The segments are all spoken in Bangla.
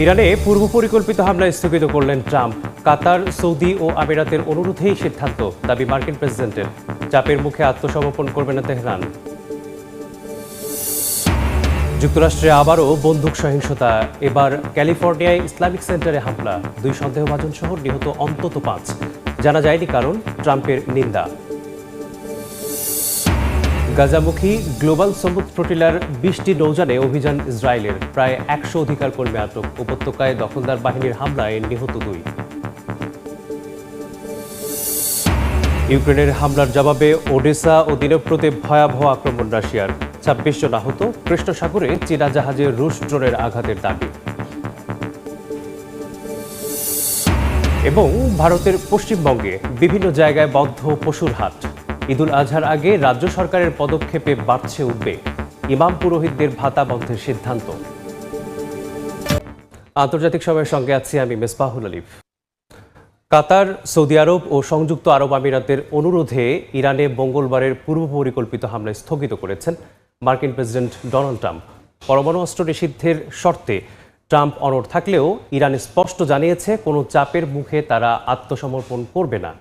ইরানে পূর্ব পরিকল্পিত হামলা স্থগিত করলেন ট্রাম্প। কাতার, সৌদি ও আমিরাতের অনুরোধেই সিদ্ধান্ত, দাবি মার্কিন প্রেসিডেন্টের। চাপের মুখে আত্মসমর্পণ করবে না তেহরান। যুক্তরাষ্ট্রে আবারও বন্দুক সহিংসতা, এবার ক্যালিফোর্নিয়ায় ইসলামিক সেন্টারে হামলা। 2 সন্দেহভাজন সহ নিহত অন্তত 5। জানা যায়নি কারণ, ট্রাম্পের নিন্দা। গাজামুখী গ্লোবাল সমুদ ফ্লোটিলার 20টি নৌযানে অভিযান ইসরায়েলের। প্রায় 100 অধিকার কর্মী আটক। উপত্যকায় দখলদার বাহিনীর হামলায় নিহত 2। ইউক্রেনের হামলার জবাবে ওডেসা ও দিনপ্রতে ভয়াবহ আক্রমণ রাশিয়ার। 26 জন আহত। কৃষ্ণ সাগরে চীনা জাহাজে রুশ ড্রোনের আঘাতের দাবি। এবং ভারতের পশ্চিমবঙ্গে বিভিন্ন জায়গায় বন্ধ পশুর হাট। ঈদুল আজহার আগে রাজ্য সরকারের পদক্ষেপে বাড়ছে উদ্বেগ। ইমাম পুরোহিতদের ভাতা বন্ধের সিদ্ধান্ত। আন্তর্জাতিক সময়ের সঙ্গে আছি আমি মেসবাহুল আলিফ। কাতার, সৌদি আরব ও সংযুক্ত আরব আমিরাতের অনুরোধে ইরানে মঙ্গলবারের পূর্ব পরিকল্পিত হামলা স্থগিত করেছেন মার্কিন প্রেসিডেন্ট ডোনাল্ড ট্রাম্প। পরমাণু অস্ত্র নিষিদ্ধের শর্তে ট্রাম্প অনড় থাকলেও ইরান স্পষ্ট জানিয়েছে কোনো চাপের মুখে তারা আত্মসমর্পণ করবে না।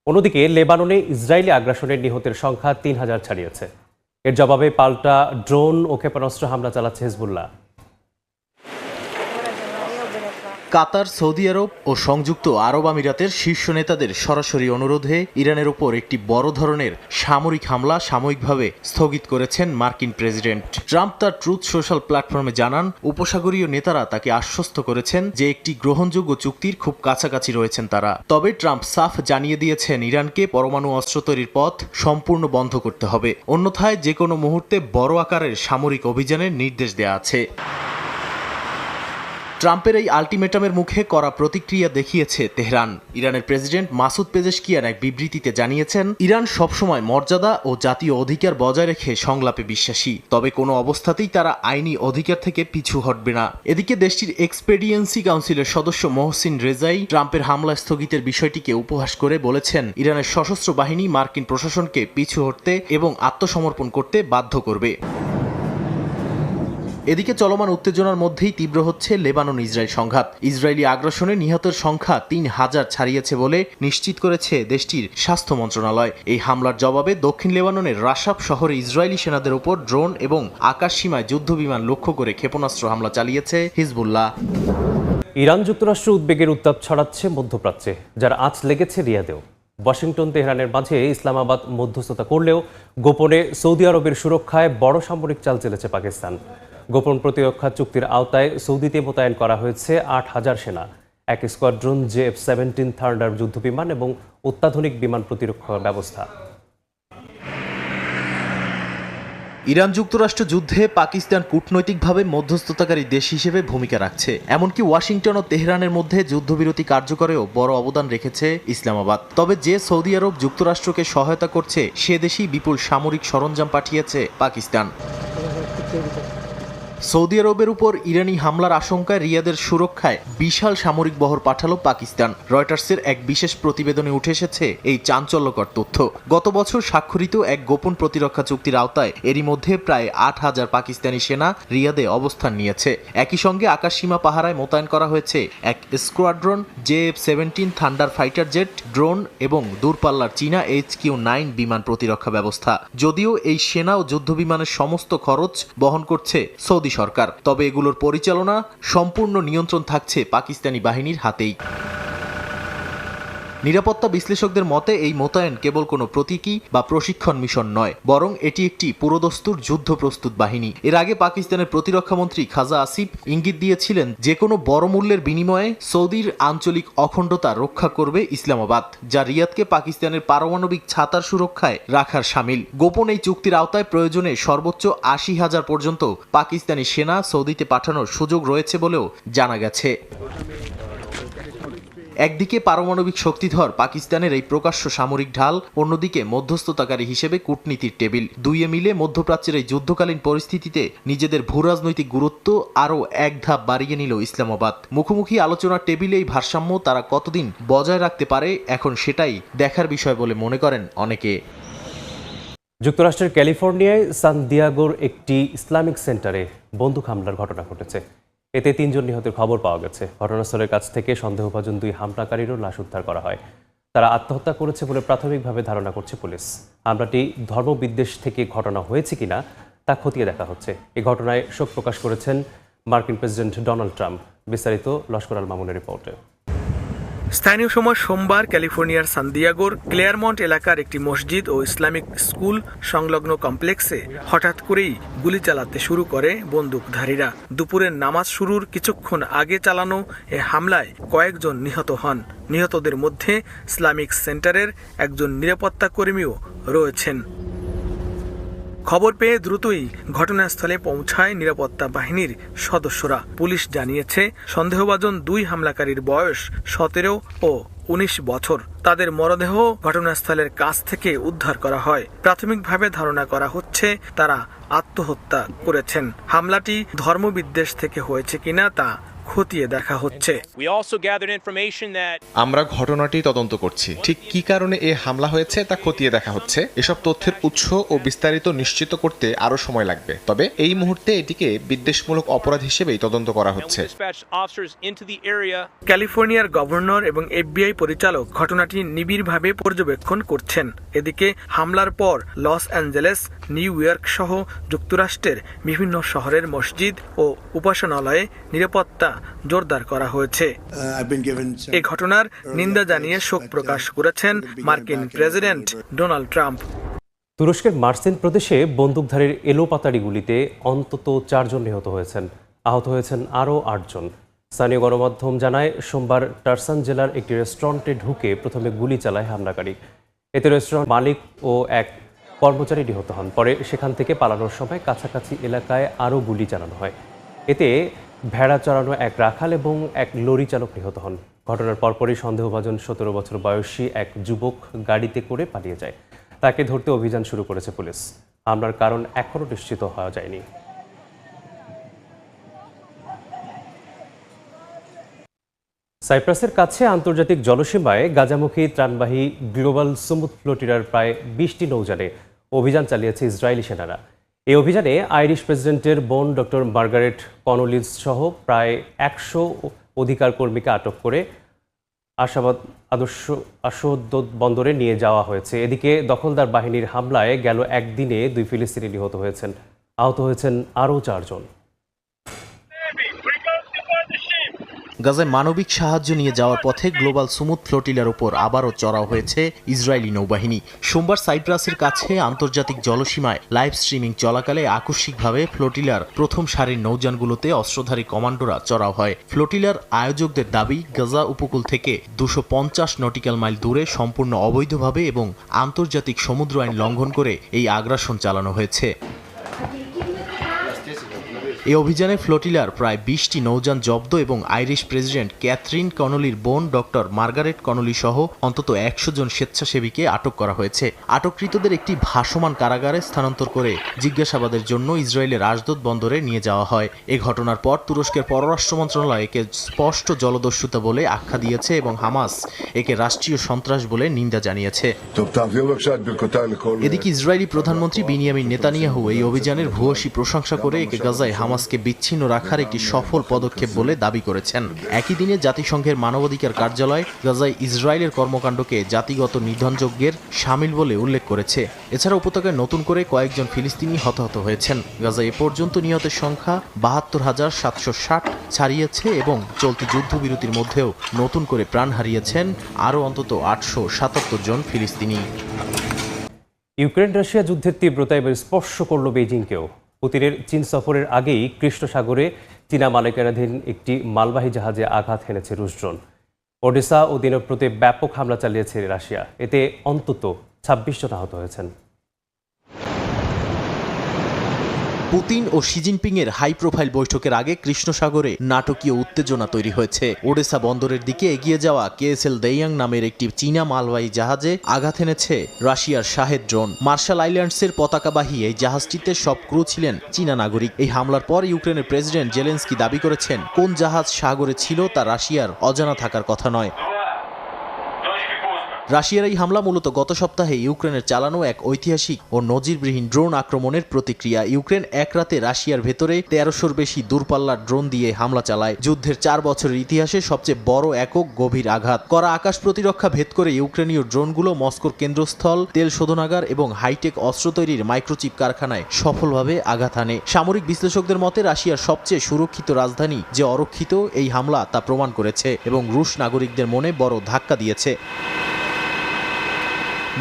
অন্যদিকে লেবাননে ইসরায়েলি আগ্রাসনের নিহতের সংখ্যা 3000 ছাড়িয়েছে। এর জবাবে পাল্টা ড্রোন ও ক্ষেপণাস্ত্র হামলা চালাচ্ছে হিজবুল্লাহ। কাতার, সৌদি আরব ও সংযুক্ত আরব আমিরাতের শীর্ষ নেতাদের সরাসরি অনুরোধে ইরানের উপর একটি বড় ধরনের সামরিক হামলা সাময়িকভাবে স্থগিত করেছেন মার্কিন প্রেসিডেন্ট ট্রাম্প। তার ট্রুথ সোশ্যাল প্ল্যাটফর্মে জানান, উপসাগরীয় নেতারা তাকে আশ্বস্ত করেছেন যে একটি গ্রহণযোগ্য চুক্তির খুব কাছাকাছি রয়েছেন তারা। তবে ট্রাম্প সাফ জানিয়ে দিয়েছেন ইরানকে পরমাণু অস্ত্র তৈরির পথ সম্পূর্ণ বন্ধ করতে হবে, অন্যথায় যে কোনো মুহূর্তে বড় আকারের সামরিক অভিযানের নির্দেশ দেয়া আছে। ট্রাম্পের এই আলটিমেটামের মুখে কড়া প্রতিক্রিয়া দেখিয়েছে তেহরান। ইরানের প্রেসিডেন্ট মাসুদ পেজেশকিয়ান এক বিবৃতিতে জানিয়েছেন, ইরান সবসময় মর্যাদা ও জাতীয় অধিকার বজায় রেখে সংলাপে বিশ্বাসী, তবে কোনো অবস্থাতেই তারা আইনি অধিকার থেকে পিছু হটবে না। এদিকে দেশটির এক্সপেডিয়েন্সি কাউন্সিলের সদস্য মহসিন রেজাই ট্রাম্পের হামলা স্থগিতের বিষয়টিকে উপহাস করে বলেছেন, ইরানের সশস্ত্র বাহিনী মার্কিন প্রশাসনকে পিছু হটতে এবং আত্মসমর্পণ করতে বাধ্য করবে। এদিকে চলমান উত্তেজনার মধ্যেই তীব্র হচ্ছে লেবানন ইসরায়েল সংঘাত। ইসরায়েলি আগ্রাসনে নিহতের সংখ্যা 3000 ছাড়িয়েছে বলে নিশ্চিত করেছে দেশটির স্বাস্থ্য মন্ত্রণালয়। এই হামলার জবাবে দক্ষিণ লেবাননের রাশাব শহরে ইসরায়েলি সেনাদের উপর ড্রোন এবং আকাশসীমায় যুদ্ধবিমান লক্ষ্য করে ক্ষেপণাস্ত্র হামলা চালিয়েছে হিজবুল্লাহ। ইরান যুক্তরাষ্ট্র উদ্বেগের উত্তাপ ছড়াচ্ছে মধ্যপ্রাচ্যে, যার আঁচ লেগেছে রিয়াদেও। ওয়াশিংটন তেহরানের মাঝে ইসলামাবাদ মধ্যস্থতা করলেও গোপনে সৌদি আরবের সুরক্ষায় বড় সামরিক চাল চেলেছে পাকিস্তান। গোপন প্রতিরক্ষা চুক্তির আওতায় সৌদিতে মোতায়েন করা হয়েছে 8000 সেনা, এক স্কোয়াড্রন JF-17 থান্ডার যুদ্ধবিমান এবং অত্যাধুনিক বিমান প্রতিরক্ষা ব্যবস্থা। ইরান যুক্তরাষ্ট্র যুদ্ধে পাকিস্তান কূটনৈতিকভাবে মধ্যস্থতাকারী দেশ হিসেবে ভূমিকা রাখছে। এমনকি ওয়াশিংটন ও তেহরানের মধ্যে যুদ্ধবিরতি কার্যকরেও বড় অবদান রেখেছে ইসলামাবাদ। তবে যে সৌদি আরব যুক্তরাষ্ট্রকে সহায়তা করছে, সে দেশেই বিপুল সামরিক সরঞ্জাম পাঠিয়েছে পাকিস্তান। সৌদি আরবের উপর ইরানি হামলার আশঙ্কায় রিয়াদের সুরক্ষায় বিশাল সামরিক বহর পাঠালো পাকিস্তান। রয়টার্সের এক বিশেষ প্রতিবেদনে উঠে এসেছে এই চাঞ্চল্যকর তথ্য। গত বছর স্বাক্ষরিত এক গোপন প্রতিরক্ষা চুক্তির আওতায় এরই মধ্যে প্রায় 8000 পাকিস্তানি সেনা রিয়াদে অবস্থান নিয়েছে। একই সঙ্গে আকাশসীমা পাহারায় মোতায়েন করা হয়েছে এক squadron JF-17 thunder fighter jet, drone এবং দূরপাল্লার চীনা HQ-9 বিমান প্রতিরক্ষা ব্যবস্থা। যদিও এই সেনা ও যুদ্ধবিমানের সমস্ত খরচ বহন করছে সৌদি সরকার, তবে এগুলোর পরিচালনা সম্পূর্ণ নিয়ন্ত্রণ থাকছে পাকিস্তানি বাহিনীর হাতেই। নিরাপত্তা বিশ্লেষকদের মতে এই মোতায়েন কেবল কোনো প্রতীকী বা প্রশিক্ষণ মিশন নয়, বরং এটি একটি পুরোদস্তুর যুদ্ধ প্রস্তুত বাহিনী। এর আগে পাকিস্তানের প্রতিরক্ষামন্ত্রী খাজা আসিফ ইঙ্গিত দিয়েছিলেন যে কোনো বড় মূল্যের বিনিময়ে সৌদির আঞ্চলিক অখণ্ডতা রক্ষা করবে ইসলামাবাদ, যা রিয়াদকে পাকিস্তানের পারমাণবিক ছাতার সুরক্ষায় রাখার শামিল। গোপন এই চুক্তির আওতায় প্রয়োজনে সর্বোচ্চ 80,000 পর্যন্ত পাকিস্তানি সেনা সৌদিতে পাঠানোর সুযোগ রয়েছে বলেও জানা গেছে। একদিকে পারমাণবিক শক্তিধর পাকিস্তানের এই প্রকাশ্য সামরিক ঢাল, অন্যদিকে মধ্যস্থতাকারী হিসেবে কূটনীতির টেবিল। দুইয়ে মিলে মধ্যপ্রাচ্যের এই যুদ্ধকালীন পরিস্থিতিতে নিজেদের ভূরাজনৈতিক গুরুত্ব আরও এক ধাপ বাড়িয়ে নিল ইসলামাবাদ। মুখোমুখি আলোচনার টেবিলে এই ভারসাম্য তারা কতদিন বজায় রাখতে পারে, এখন সেটাই দেখার বিষয় বলে মনে করেন অনেকে। যুক্তরাষ্ট্রের ক্যালিফোর্নিয়ায় সান দিয়াগোর একটি ইসলামিক সেন্টারে বন্দুক হামলার ঘটনা ঘটেছে। এতে 3 জন নিহতের খবর পাওয়া গেছে। ঘটনাস্থলের কাছ থেকে সন্দেহভাজন 2 হামলাকারীরও লাশ উদ্ধার করা হয়। তারা আত্মহত্যা করেছে বলে প্রাথমিকভাবে ধারণা করছে পুলিশ। হামলাটি ধর্মবিদ্বেষ থেকে ঘটনা হয়েছে কিনা তা খতিয়ে দেখা হচ্ছে। এই ঘটনায় শোক প্রকাশ করেছেন মার্কিন প্রেসিডেন্ট ডোনাল্ড ট্রাম্প। বিস্তারিত লস্কর আল মামুনের রিপোর্টে। স্থানীয় সময় সোমবার ক্যালিফোর্নিয়ার সান দিয়েগোর ক্লেয়ারমন্ট এলাকার একটি মসজিদ ও ইসলামিক স্কুল সংলগ্ন কমপ্লেক্সে হঠাৎ করেই গুলি চালাতে শুরু করে বন্দুকধারীরা। দুপুরের নামাজ শুরুর কিছুক্ষণ আগে চালানো এ হামলায় কয়েকজন নিহত হন। নিহতদের মধ্যে ইসলামিক সেন্টারের একজন নিরাপত্তা কর্মীও রয়েছেন। খবর পেয়ে দ্রুতই ঘটনাস্থলে পৌঁছায় নিরাপত্তা বাহিনীর সদস্যরা। পুলিশ জানিয়েছে সন্দেহভাজন 2 হামলাকারীর বয়স 17 ও 19 বছর। তাদের মরদেহ ঘটনাস্থলের কাছ থেকে উদ্ধার করা হয়। প্রাথমিকভাবে ধারণা করা হচ্ছে তারা আত্মহত্যা করেছেন। হামলাটি ধর্মবিদ্বেষ থেকে হয়েছে কিনা তা খতিয়ে দেখা হচ্ছে। আমরা ঘটনাটি তদন্ত করছি। ঠিক কী কারণে এ হামলা হয়েছে তা খতিয়ে দেখা হচ্ছে। এসব তথ্যের উৎস ও বিস্তারিত নিশ্চিত করতে আরও সময় লাগবে। তবে এই মুহূর্তে এটিকে বিদ্বেষমূলক অপরাধ হিসেবেই তদন্ত করা হচ্ছে। ক্যালিফোর্নিয়ার গভর্নর এবং FBI পরিচালক ঘটনাটি নিবিড়ভাবে পর্যবেক্ষণ করছেন। এদিকে হামলার পর লস অ্যাঞ্জেলেস, নিউ ইয়র্ক সহ যুক্তরাষ্ট্রের বিভিন্ন শহরের মসজিদ ও উপাসনালয়ে নিরাপত্তা জোরদার করা হয়েছে। এই ঘটনার নিন্দা জানিয়ে শোক প্রকাশ করেছেন মার্কিন প্রেসিডেন্ট ডোনাল্ড ট্রাম্প। তুরস্কের মার্সিন প্রদেশে বন্দুকধারীর এলোপাতাড়ি গুলিতে অন্তত 4 জন নিহত হয়েছেন। আহত হয়েছেন আরও 8 জন। স্থানীয় গণমাধ্যম জানায় সোমবার টারসান জেলার একটি রেস্টুরেন্টে ঢুকে প্রথমে গুলি চালায় হামলাকারী। এতে রেস্টুরেন্ট মালিক ও এক কর্মচারী নিহত হন। পরে সেখান থেকে পালানোর সময় কাছাকাছি এলাকায় আরও গুলি চালানো হয়। এতে ভেড়া চড়ানো এক রাখাল এবং এক লরি চালক নিহত হন। ঘটনার পরপরই সন্দেহভাজন 17 বছর বয়সী এক যুবক গাড়িতে করে পালিয়ে যায়। তাকে ধরতে অভিযান শুরু করেছে পুলিশ। হামলার কারণ এখনও নিশ্চিত হওয়া যায়নি। সাইপ্রাসের কাছে আন্তর্জাতিক জলসীমায় গাজামুখী ত্রাণবাহী গ্লোবাল সুমুদ ফ্লোটিরার প্রায় 20টি নৌযানে অভিযান চালিয়েছে ইসরায়েলি সেনারা। এই অভিযানে আইরিশ প্রেসিডেন্টের বোন ডক্টর মার্গারেট কনোলিস সহ প্রায় 100 অধিকার কর্মীকে আটক করে আশোদ বন্দরে নিয়ে যাওয়া হয়েছে। এদিকে দখলদার বাহিনীর হামলায় গেল একদিনে 2 ফিলিস্তিনি নিহত হয়েছেন। আহত হয়েছেন আরও 4 জন। গাজায় মানবিক সাহায্য নিয়ে যাওয়ার পথে গ্লোবাল সুমুদ ফ্লোটিলার উপর আবারও চড়াও হয়েছে ইসরায়েলি নৌবাহিনী। সোমবার সাইপ্রাসের কাছে আন্তর্জাতিক জলসীমায় লাইভ স্ট্রিমিং চলাকালে আকস্মিকভাবে ফ্লোটিলার প্রথম সারির নৌযানগুলোতে অস্ত্রধারী কমান্ডোরা চড়াও হয়। ফ্লোটিলার আয়োজকদের দাবি, গাজা উপকূল থেকে 250 নটিক্যাল মাইল দূরে সম্পূর্ণ অবৈধভাবে এবং আন্তর্জাতিক সমুদ্র আইন লঙ্ঘন করে এই আগ্রাসন চালানো হয়েছে। এই অভিযানে ফ্লোটিলার প্রায় 20টি নৌযান জব্দ এবং আইরিশ প্রেসিডেন্ট ক্যাথরিন কনোলির বোন ডক্টর মার্গারেট কনোলি সহ অন্তত 100 জন স্বেচ্ছাসেবীকে আটক করা হয়েছে। আটককৃতদের একটি ভাসমান কারাগারে স্থানান্তর করে জিজ্ঞাসাবাদের জন্য ইসরায়েলের আশদোদ বন্দরে নিয়ে যাওয়া হয়। এ ঘটনার পর তুরস্কের পররাষ্ট্র মন্ত্রণালয় একে স্পষ্ট জলদস্যুতা বলে আখ্যা দিয়েছে এবং হামাস একে রাষ্ট্রীয় সন্ত্রাস বলে নিন্দা জানিয়েছে। এদিকে ইসরায়েলি প্রধানমন্ত্রী বিনিয়ামিন নেতানিয়াহু এই অভিযানের ভূয়সী প্রশংসা করে একে গাজায় হামাসকে বিচ্ছিন্ন রাখার একটি সফল পদক্ষেপ বলে দাবি করেছেন। একই দিনে জাতিসংঘের মানবাধিকার কার্যালয় গাজায় ইসরায়েলের কর্মকাণ্ডকে জাতিগত নিধনযজ্ঞের শামিল বলে উল্লেখ করেছে। এছাড়া উপত্যকায় নতুন করে কয়েকজন ফিলিস্তিনি হতাহত হয়েছেন। গাজায় এ পর্যন্ত নিহতের সংখ্যা ৭২,৭৬০ ছাড়িয়েছে এবং চলতি যুদ্ধবিরতির মধ্যেও নতুন করে প্রাণ হারিয়েছেন আরও অন্তত ৮৭৭ জন ফিলিস্তিনি। ইউক্রেন রাশিয়া যুদ্ধের তীব্রতা এবার স্পর্শ করল বেইজিংকেও। পুতিনের চীন সফরের আগেই কৃষ্ণ সাগরে চীনা মালিকানাধীন একটি মালবাহী জাহাজে আঘাত হেনেছে রুশ ড্রোন। ওডেসা ও দিনপ্রতে ব্যাপক হামলা চালিয়েছে রাশিয়া। এতে অন্তত ২৬ জন আহত হয়েছেন। পুতিন ও শি জিনপিং এর হাই প্রোফাইল বৈঠকের আগে কৃষ্ণ সাগরে নাটকীয় উত্তেজনা তৈরি হয়েছে। ওডেসা বন্দরের দিকে এগিয়ে যাওয়া KSL দেইয়াং নামের একটি চীনা মালবাহী জাহাজে আঘাত এনেছে রাশিয়ার শাহেদ ড্রোন। মার্শাল আইল্যান্ডসের পতাকাবাহী এই জাহাজটিতে সব ক্রু ছিলেন চীনা নাগরিক। এই হামলার পর ইউক্রেনের প্রেসিডেন্ট জেলেন্সকি দাবি করেছেন কোন জাহাজ সাগরে ছিল তা রাশিয়ার অজানা থাকার কথা নয়। রাশিয়ার এই হামলা মূলত গত সপ্তাহে ইউক্রেনের চালানো এক ঐতিহাসিক ও নজিরবিহীন ড্রোন আক্রমণের প্রতিক্রিয়া। ইউক্রেন এক রাতে রাশিয়ার ভেতরে 1300-র বেশি দূরপাল্লার ড্রোন দিয়ে হামলা চালায়। যুদ্ধের 4 বছরের ইতিহাসে সবচেয়ে বড় একক গভীর আঘাত করা আকাশ প্রতিরক্ষা ভেদ করে ইউক্রেনীয় ড্রোনগুলো মস্কোর কেন্দ্রস্থল, তেল শোধনাগার এবং হাইটেক অস্ত্র তৈরির মাইক্রোচিপ কারখানায় সফলভাবে আঘাত হানে। সামরিক বিশ্লেষকদের মতে রাশিয়ার সবচেয়ে সুরক্ষিত রাজধানী যে অরক্ষিত, এই হামলা তা প্রমাণ করেছে এবং রুশ নাগরিকদের মনে বড় ধাক্কা দিয়েছে।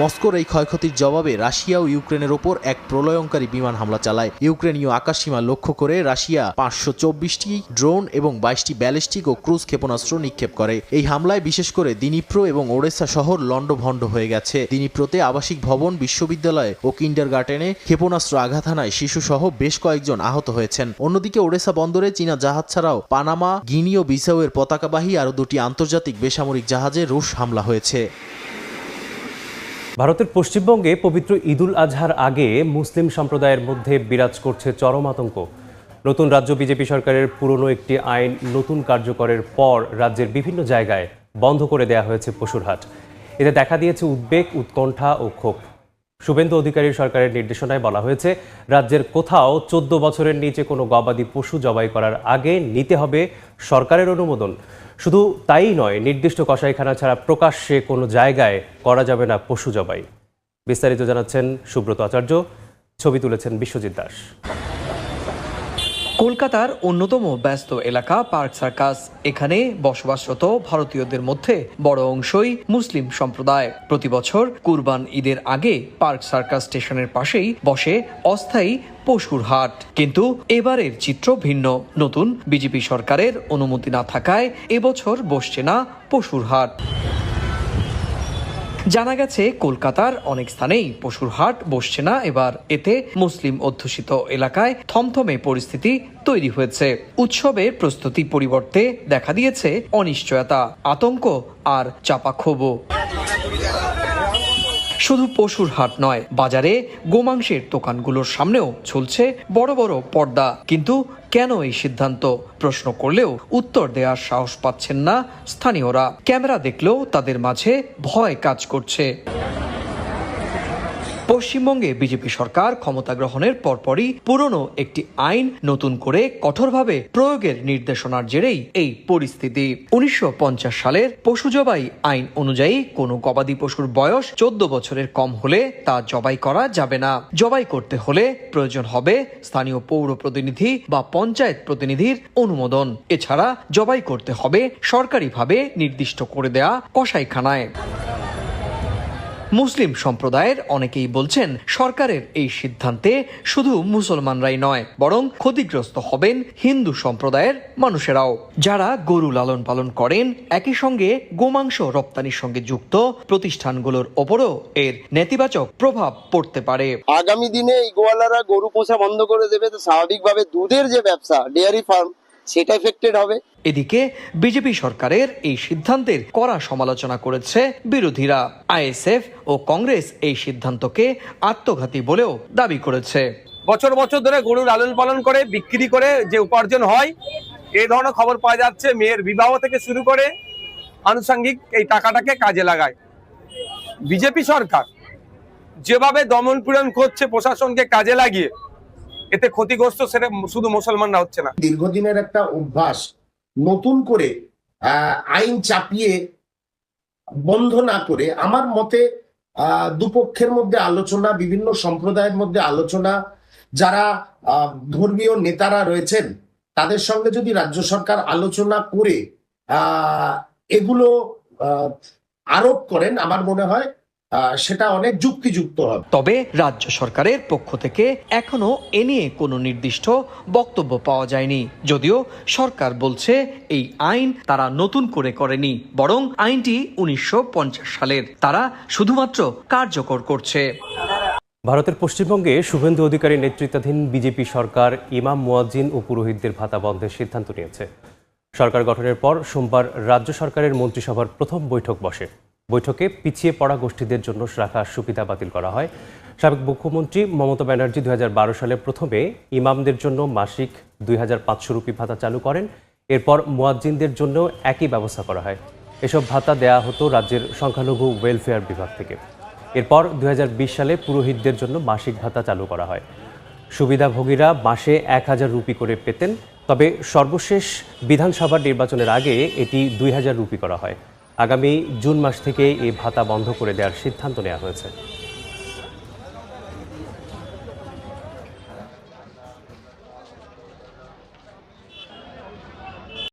মস্কোর এই ক্ষয়ক্ষতির জবাবে রাশিয়া ও ইউক্রেনের ওপর এক প্রলয়ঙ্কারী বিমান হামলা চালায়। ইউক্রেনীয় আকাশসীমা লক্ষ্য করে রাশিয়া 524টি ড্রোন এবং 22টি ব্যালিস্টিক ও ক্রুজ ক্ষেপণাস্ত্র নিক্ষেপ করে। এই হামলায় বিশেষ করে দিনিপ্রো এবং ওডেসা শহর লণ্ডভণ্ড হয়ে গেছে। দিনিপ্রোতে আবাসিক ভবন, বিশ্ববিদ্যালয় ও কিন্ডারগার্টেনে ক্ষেপণাস্ত্র আঘাত হানায় শিশুসহ বেশ কয়েকজন আহত হয়েছেন। অন্যদিকে ওডেসা বন্দরে চীনা জাহাজ ছাড়াও পানামা, গিনি ও বিসাউয়ের পতাকাবাহী আরও 2টি আন্তর্জাতিক বেসামরিক জাহাজে রুশ হামলা হয়েছে। ভারতের পশ্চিমবঙ্গে পবিত্র ঈদুল আজহার আগে মুসলিম সম্প্রদায়ের মধ্যে বিরাজ করছে চরম আতঙ্ক। নতুন রাজ্য বিজেপি সরকারের পুরনো একটি আইন নতুন কার্যকরের পর রাজ্যের বিভিন্ন জায়গায় বন্ধ করে দেয়া হয়েছে পশুর হাট। এতে দেখা দিয়েছে উদ্বেগ, উৎকণ্ঠা ও ক্ষোভ। শুভেন্দু অধিকারীর সরকারের নির্দেশনায় বলা হয়েছে, রাজ্যের কোথাও 14 বছরের নিচে কোনো গবাদি পশু জবাই করার আগে নিতে হবে সরকারের অনুমোদন। শুধু তাই নয়, নির্দিষ্ট কসাইখানা ছাড়া প্রকাশ্যে কোনো জায়গায় করা যাবে না পশু জবাই। বিস্তারিত জানাচ্ছেন সুব্রত আচার্য, ছবি তুলেছেন বিশ্বজিৎ দাস। কলকাতার অন্যতম ব্যস্ত এলাকা পার্ক সার্কাস। এখানে বসবাসরত ভারতীয়দের মধ্যে বড় অংশই মুসলিম সম্প্রদায়। প্রতি বছর কুরবান ঈদের আগে পার্ক সার্কাস স্টেশনের পাশেই বসে অস্থায়ী পশুর হাট। কিন্তু এবারের চিত্র ভিন্ন। নতুন বিজেপি সরকারের অনুমতি না থাকায় এবছর বসছে না পশুর হাট। জানা গেছে কলকাতার অনেক স্থানেই পশুর হাট বসছে না এবার। এতে মুসলিম অধ্যুষিত এলাকায় থমথমে পরিস্থিতি তৈরি হয়েছে। উৎসবের প্রস্তুতি পরিবর্তে দেখা দিয়েছে অনিশ্চয়তা, আতঙ্ক আর চাপা ক্ষোভও। শুধু পশুর হাট নয়, বাজারে গোমাংসের দোকানগুলোর সামনেও ঝুলছে বড় বড় পর্দা। কিন্তু কেন এই সিদ্ধান্ত প্রশ্ন করলেও উত্তর দেওয়ার সাহস পাচ্ছেন না স্থানীয়রা। ক্যামেরা দেখলেও তাদের মাঝে ভয় কাজ করছে। পশ্চিমবঙ্গে বিজেপি সরকার ক্ষমতা গ্রহণের পরপরই পুরনো একটি আইন নতুন করে কঠোরভাবে প্রয়োগের নির্দেশনার জেরেই এই পরিস্থিতি। 1950 সালের পশু জবাই আইন অনুযায়ী কোনো গবাদি পশুর বয়স 14 বছরের কম হলে তা জবাই করা যাবে না। জবাই করতে হলে প্রয়োজন হবে স্থানীয় পৌর প্রতিনিধি বা পঞ্চায়েত প্রতিনিধির অনুমোদন। এছাড়া জবাই করতে হবে সরকারিভাবে নির্দিষ্ট করে দেয়া কসাইখানায়। মুসলিম সম্প্রদায়ের অনেকেই বলছেন, সরকারের এই সিদ্ধান্তে শুধু মুসলমানরাই নয়, বরং ক্ষতিগ্রস্ত হবেন হিন্দু সম্প্রদায়ের মানুষেরাও, যারা গরু লালন পালন করেন। একই সঙ্গে গোমাংস রপ্তানির সঙ্গে যুক্ত প্রতিষ্ঠানগুলোর ওপরও এর নেতিবাচক প্রভাব পড়তে পারে। আগামী দিনে এই গোয়ালারা গরু পোষা বন্ধ করে দেবে, তো স্বাভাবিকভাবে দুধের যে ব্যবসা, ডেয়ারি ফার্ম, সেটা এফেক্টেড হবে। এদিকে বিজেপি সরকারের এই সিদ্ধান্তের কড়া সমালোচনা করেছে বিরোধীরা। আইএসএফ ও কংগ্রেস এই সিদ্ধান্তকে আত্মঘাতী বলেও দাবি করেছে। বছর বছর ধরে গরু লালন পালন করে বিক্রি করে যে উপার্জন হয়, এই ধরনের খবর পাওয়া যাচ্ছে। মেয়ের বিবাহ থেকে শুরু করে আনুষঙ্গিক এই টাকাটাকে কাজে লাগায়। বিজেপি সরকার যেভাবে দমন পীড়ন করছে প্রশাসনকে কাজে লাগিয়ে, এতে ক্ষতিগ্রস্ত সেটা শুধু মুসলমানরা হচ্ছে না। দীর্ঘদিনের একটা অভ্যাস নতুন করে আইন চাপিয়ে বন্ধ না করে, আমার মতে দুপক্ষের মধ্যে আলোচনা, বিভিন্ন সম্প্রদায়ের মধ্যে আলোচনা, যারা ধর্মীয় নেতারা রয়েছেন তাদের সঙ্গে যদি রাজ্য সরকার আলোচনা করে এগুলো আরোপ করেন, আমার মনে হয় সেটা অনেক যুক্তিযুক্ত হবে। তবে রাজ্য সরকারের পক্ষ থেকে এখনো এ নিয়ে কোনো নির্দিষ্ট বক্তব্য পাওয়া যায়নি। যদিও সরকার বলছে এই আইন তারা নতুন করে করেনি, বরং আইনটি 1950 সালের, তারা শুধুমাত্র কার্যকর করছে। ভারতের পশ্চিমবঙ্গে শুভেন্দু অধিকারীর নেতৃত্বাধীন বিজেপি সরকার ইমাম, মুয়াজ্জিন ও পুরোহিতদের ভাতা বন্ধের সিদ্ধান্ত নিয়েছে। সরকার গঠনের পর সোমবার রাজ্য সরকারের মন্ত্রিসভার প্রথম বৈঠক বসে। বৈঠকে পিছিয়ে পড়া গোষ্ঠীদের জন্য রাখা সুবিধা বাতিল করা হয়। সাবেক মুখ্যমন্ত্রী মমতা ব্যানার্জি 2012 সালে প্রথমে ইমামদের জন্য মাসিক 2500 রুপি ভাতা চালু করেন। এরপর মুয়াজ্জিনদের জন্য একই ব্যবস্থা করা হয়। এসব ভাতা দেয়া হতো রাজ্যের সংখ্যালঘু ওয়েলফেয়ার বিভাগ থেকে। এরপর 2020 সালে পুরোহিতদের জন্য মাসিক ভাতা চালু করা হয়। সুবিধাভোগীরা মাসে 1000 রুপি করে পেতেন, তবে সর্বশেষ বিধানসভা নির্বাচনের আগে এটি 2000 রুপি করা হয়। আগামী জুন মাস থেকে এই ভাতা বন্ধ করে দেওয়ার সিদ্ধান্ত নেওয়া হয়েছে।